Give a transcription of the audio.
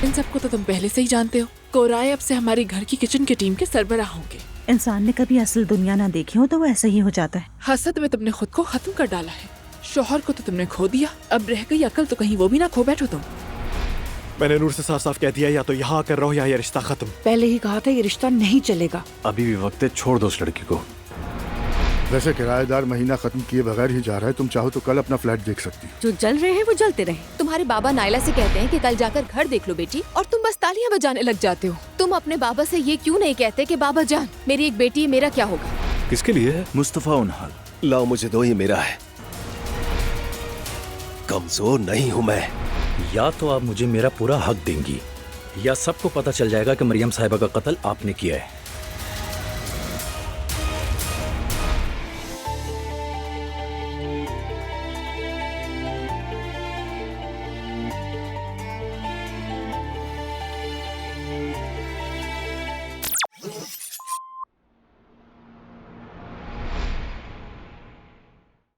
इन सबको तो तुम पहले से ही जानते हो। कोराए अब से हमारी घर की किचन की टीम के सरबराह होंगे। इंसान ने कभी असल दुनिया ना देखी हो तो वो ऐसा ही हो जाता है। हसद में तुमने खुद को खत्म कर डाला है। शौहर को तो तुमने खो दिया, अब रह गई अकल तो कहीं वो भी ना खो बैठो तुम। मैंने नूर से साफ साफ कह दिया, या तो यहाँ आकर रहो या ये रिश्ता खत्म। पहले ही कहा था ये रिश्ता नहीं चलेगा। अभी भी वक्त है, छोड़ दो उस लड़की को। वैसे किराएदार महीना खत्म किए बगैर ही जा रहा है, तुम चाहो तो कल अपना फ्लैट देख सकती हो। जो जल रहे हैं वो जलते रहे। तुम्हारे बाबा नाइला से कहते हैं कि कल जाकर घर देख लो बेटी, और तुम बस तालियां बजाने लग जाते हो। तुम अपने बाबा से ये क्यों नहीं कहते कि बाबा जान मेरी एक बेटी है, मेरा क्या होगा? किसके लिए है? मुस्तफा उनहाल। लाओ मुझे दो, ये मेरा है। कमजोर नहीं हूँ मैं। या तो आप मुझे मेरा पूरा हक देंगी या सबको पता चल जाएगा कि मरियम साहिबा का कत्ल आपने किया है।